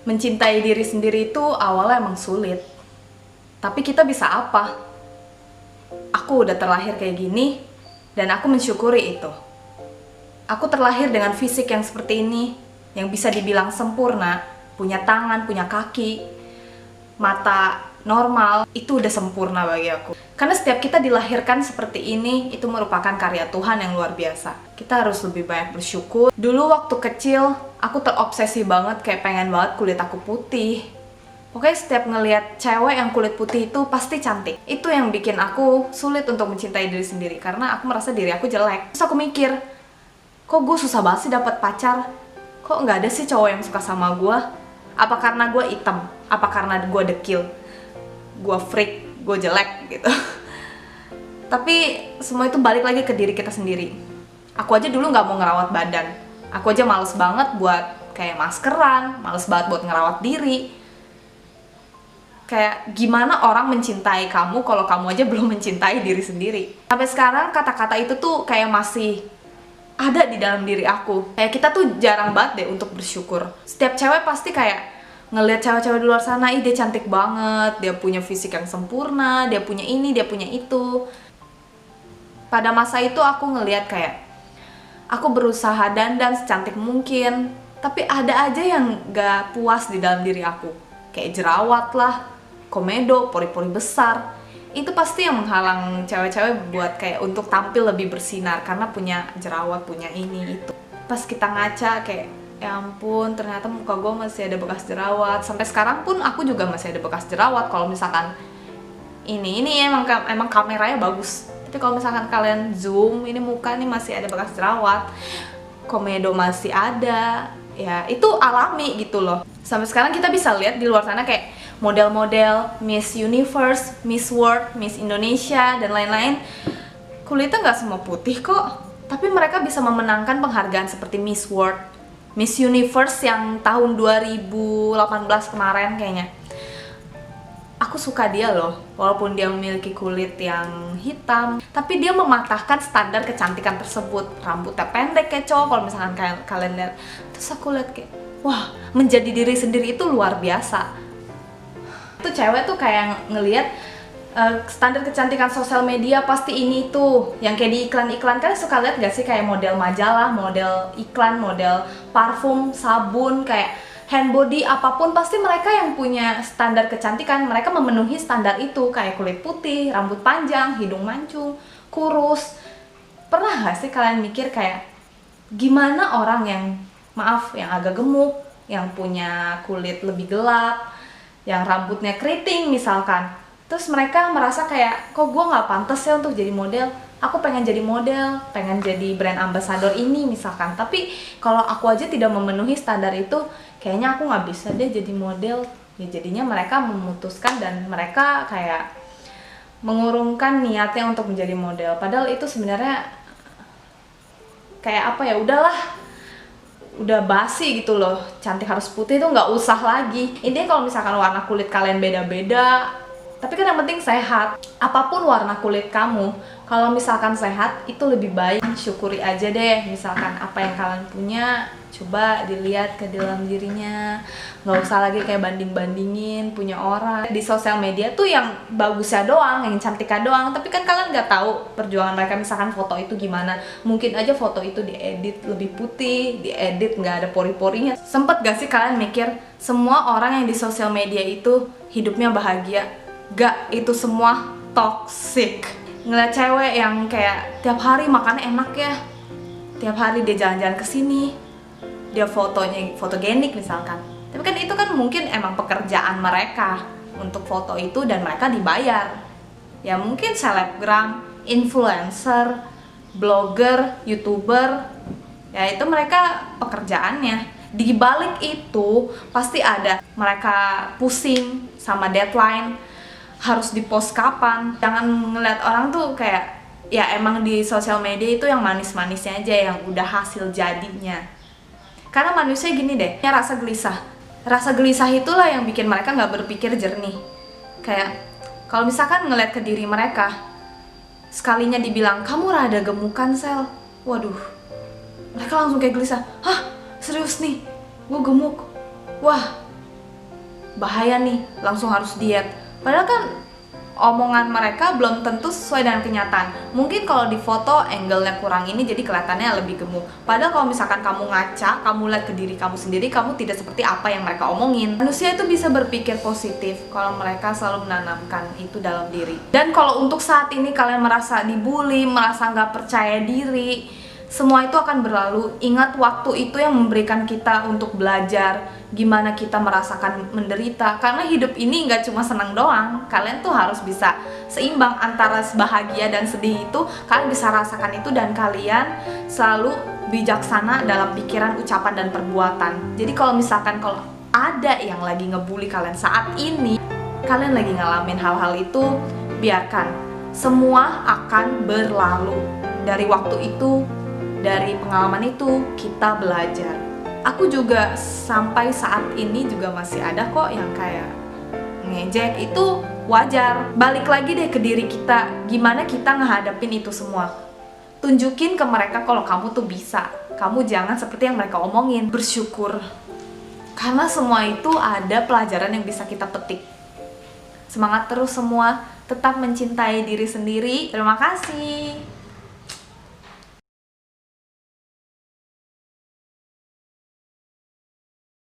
Mencintai diri sendiri itu awalnya emang sulit. Tapi kita bisa apa? Aku udah terlahir kayak gini, dan aku mensyukuri itu. Aku terlahir dengan fisik yang seperti ini, yang bisa dibilang sempurna, punya tangan, punya kaki, mata normal, itu udah sempurna bagi aku. Karena setiap kita dilahirkan seperti ini, itu merupakan karya Tuhan yang luar biasa. Kita harus lebih banyak bersyukur. Dulu waktu kecil, aku terobsesi banget, kayak pengen banget kulit aku putih. Pokoknya setiap ngelihat cewek yang kulit putih itu pasti cantik. Itu yang bikin aku sulit untuk mencintai diri sendiri, karena aku merasa diri aku jelek. Terus aku mikir, kok gue susah banget sih dapat pacar? Kok nggak ada sih cowok yang suka sama gue? Apa karena gue hitam? Apa karena gue dekil? Gue freak, gue jelek gitu. Tapi semua itu balik lagi ke diri kita sendiri. Aku aja dulu nggak mau ngerawat badan. Aku aja males banget buat kayak maskeran, males banget buat ngerawat diri. Kayak gimana orang mencintai kamu kalau kamu aja belum mencintai diri sendiri. Sampai sekarang kata-kata itu tuh kayak masih ada di dalam diri aku. Kayak kita tuh jarang banget deh untuk bersyukur. Setiap cewek pasti kayak ngelihat cewek-cewek di luar sana, ih dia cantik banget, dia punya fisik yang sempurna, dia punya ini, dia punya itu. Pada masa itu aku ngelihat kayak aku berusaha dandan secantik mungkin, tapi ada aja yang gak puas di dalam diri aku. Kayak jerawat lah, komedo, pori-pori besar. Itu pasti yang menghalang cewek-cewek buat kayak untuk tampil lebih bersinar karena punya jerawat, punya ini itu. Pas kita ngaca kayak, ya ampun, ternyata muka gue masih ada bekas jerawat. Sampai sekarang pun aku juga masih ada bekas jerawat. Kalau misalkan ini emang kameranya bagus. Tapi kalau misalkan kalian zoom, ini muka nih masih ada bekas jerawat. Komedo masih ada. Ya, itu alami gitu loh. Sampai sekarang kita bisa lihat di luar sana kayak model-model Miss Universe, Miss World, Miss Indonesia, dan lain-lain. Kulitnya nggak semua putih kok. Tapi mereka bisa memenangkan penghargaan seperti Miss World, Miss Universe yang tahun 2018 kemarin kayaknya. Aku suka dia loh, walaupun dia memiliki kulit yang hitam, tapi dia mematahkan standar kecantikan tersebut. Rambutnya pendek kayak cowok, kalau misalkan kalian lihat. Terus aku lihat kayak, wah, menjadi diri sendiri itu luar biasa. Itu cewek tuh kayak ngelihat standar kecantikan sosial media pasti ini tuh yang kayak di iklan-iklan. Kalian suka lihat gak sih kayak model majalah, model iklan, model parfum, sabun, kayak hand body, apapun pasti mereka yang punya standar kecantikan. Mereka memenuhi standar itu, kayak kulit putih, rambut panjang, hidung mancung, kurus. Pernah gak sih kalian mikir kayak gimana orang yang yang agak gemuk, yang punya kulit lebih gelap, yang rambutnya keriting misalkan, terus mereka merasa kayak, kok gue gak pantas ya untuk jadi model. Aku pengen jadi model, pengen jadi brand ambassador ini misalkan. Tapi kalau aku aja tidak memenuhi standar itu, kayaknya aku gak bisa deh jadi model. Ya jadinya mereka memutuskan dan mereka kayak mengurungkan niatnya untuk menjadi model. Padahal itu sebenarnya kayak apa ya, udahlah, udah basi gitu loh. Cantik harus putih itu nggak usah lagi. Intinya kalau misalkan warna kulit kalian beda-beda, tapi kan yang penting sehat. Apapun warna kulit kamu, kalau misalkan sehat itu lebih baik. Syukuri aja deh, misalkan apa yang kalian punya, coba dilihat ke dalam dirinya. Nggak usah lagi kayak banding-bandingin punya orang. Di sosial media tuh yang bagusnya doang, yang cantiknya doang, tapi kan kalian nggak tahu perjuangan mereka. Misalkan foto itu gimana, mungkin aja foto itu diedit lebih putih, diedit nggak ada pori-porinya. Sempet gak sih kalian mikir, semua orang yang di sosial media itu hidupnya bahagia? Gak, itu semua toxic. Ngeliat cewek yang kayak tiap hari makan enak ya, tiap hari dia jalan-jalan kesini, dia fotonya fotogenik misalkan. Tapi kan itu kan mungkin emang pekerjaan mereka untuk foto itu dan mereka dibayar. Ya mungkin selebgram, influencer, blogger, youtuber, ya itu mereka pekerjaannya. Di balik itu pasti ada mereka pusing sama deadline, harus dipost kapan. Jangan ngeliat orang tuh kayak, ya emang di sosial media itu yang manis-manisnya aja, yang udah hasil jadinya. Karena manusia gini deh, ya rasa gelisah. Rasa gelisah itulah yang bikin mereka nggak berpikir jernih. Kayak kalau misalkan ngeliat ke diri mereka, sekalinya dibilang kamu rada gemukan Sel, waduh, mereka langsung kayak gelisah. Hah, serius nih, gue gemuk? Wah, bahaya nih, langsung harus diet. Padahal kan omongan mereka belum tentu sesuai dengan kenyataan. Mungkin kalau di foto angle-nya kurang ini jadi kelihatannya lebih gemuk. Padahal kalau misalkan kamu ngaca, kamu lihat ke diri kamu sendiri, kamu tidak seperti apa yang mereka omongin. Manusia itu bisa berpikir positif kalau mereka selalu menanamkan itu dalam diri. Dan kalau untuk saat ini kalian merasa dibully, merasa nggak percaya diri, semua itu akan berlalu. Ingat, waktu itu yang memberikan kita untuk belajar gimana kita merasakan menderita. Karena hidup ini nggak cuma senang doang. Kalian tuh harus bisa seimbang antara bahagia dan sedih itu. Kalian bisa rasakan itu dan kalian selalu bijaksana dalam pikiran, ucapan, dan perbuatan. Jadi kalau misalkan kalau ada yang lagi ngebully kalian saat ini, kalian lagi ngalamin hal-hal itu, biarkan. Semua akan berlalu. Dari waktu itu, dari pengalaman itu kita belajar. Aku juga sampai saat ini juga masih ada kok yang kayak ngejek, itu wajar. Balik lagi deh ke diri kita, gimana kita ngehadapin itu semua. Tunjukin ke mereka kalau kamu tuh bisa. Kamu jangan seperti yang mereka omongin. Bersyukur, karena semua itu ada pelajaran yang bisa kita petik. Semangat terus semua, tetap mencintai diri sendiri. Terima kasih.